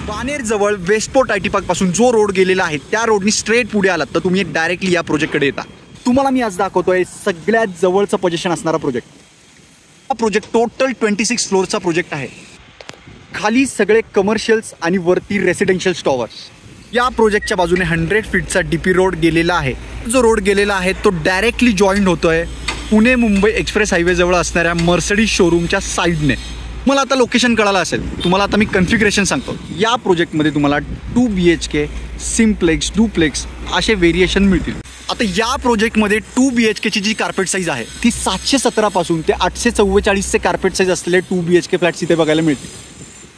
बानेर जवळ Westport I T park पासून जो रोड गेलेला आहे त्या रोडनी स्ट्रेट पुढे आलात तर तुम्ही डायरेक्टली या प्रोजेक्टकडे येता। तुम्हाला मी आज दाखवतोय सगळ्यात जवळचं पोझिशन असणारा प्रोजेक्ट। हा प्रोजेक्ट टोटल 26 फ्लोअरचा प्रोजेक्ट आहे। खाली सगळे कमर्शियल्स आणि वरती रेसिडेन्शियल टॉवर्स। या प्रोजेक्टच्या बाजूने 100 फीटचा डीपी रोड गेलेला आहे। जो रोड गेलेला आहे तो डायरेक्टली जॉईंट होतोय पुणे मुंबई एक्सप्रेस हायवे जवळ असणाऱ्या मर्सिडीज शोरूमच्या साईडने। मला आता लोकेशन कळालं असेल, तुम्हाला आता मी कन्फिगरेशन सांगतो। या प्रोजेक्टमध्ये तुम्हाला 2 BHK, सिम्प्लेक्स, डुप्लेक्स असे व्हेरिएशन मिळतील। आता या प्रोजेक्टमध्ये 2 BHKची जी कार्पेट साईज आहे ती 717 पासून ते 844चे कार्पेट साईज असलेले 2 BHK फ्लॅट्स इथे बघायला मिळतील।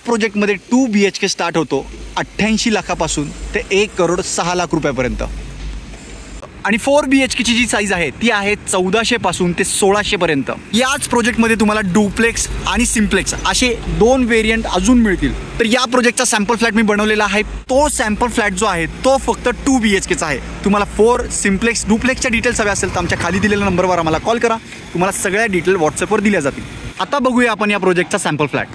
प्रोजेक्टमध्ये 2 BHK स्टार्ट होतो 88 लाखापासून ते 1,06,00,000 रुपयापर्यंत आणि 4 BHKची जी साईज आहे ती आहे 1400 पासून ते 1600 पर्यंत। याच प्रोजेक्टमध्ये तुम्हाला डुप्लेक्स आणि सिम्प्लेक्स असे 2 व्हेरियंट अजून मिळतील। तर या प्रोजेक्टचा सॅम्पल फ्लॅट मी बनवलेला आहे। तो सॅम्पल फ्लॅट जो आहे तो फक्त 2 BHKचा आहे। तुम्हाला 4 सिम्प्लेक्स डुप्लेक्सच्या डिटेल्स हवे असेल तर आमच्या खाली दिलेल्या नंबरवर आम्हाला कॉल करा, तुम्हाला सगळ्या डिटेल व्हॉट्सअपवर दिल्या जातील। आता बघूया आपण या प्रोजेक्टचा सॅम्पल फ्लॅट।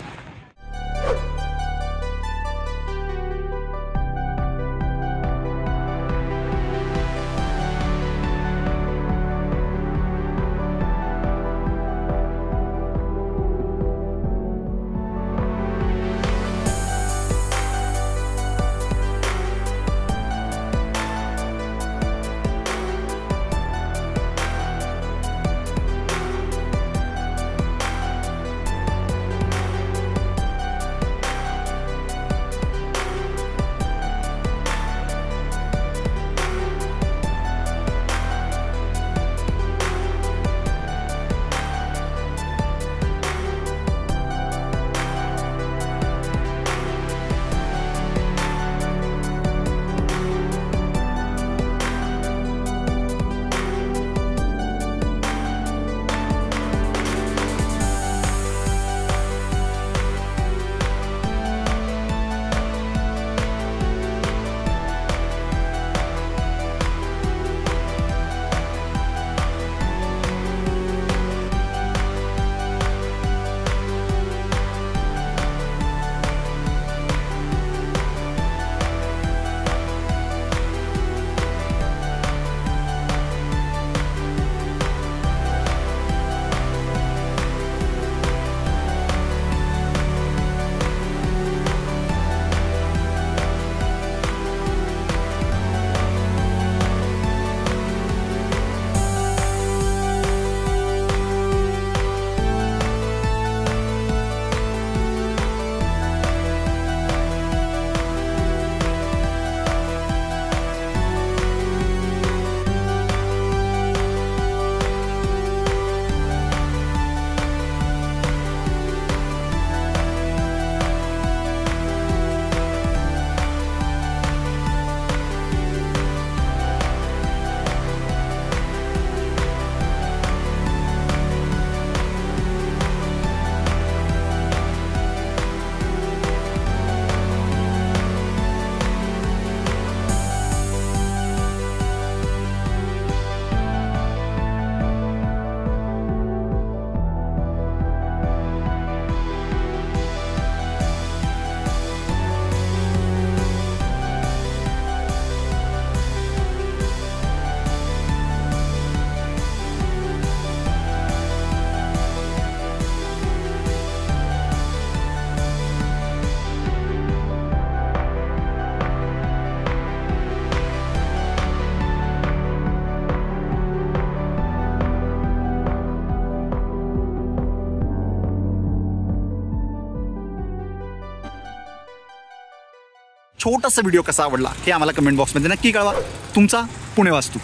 छोटासा व्हिडिओ कसा आवडला हे आम्हाला कमेंट बॉक्समध्ये नक्की कळवा। तुमचा पुणे वास्तू।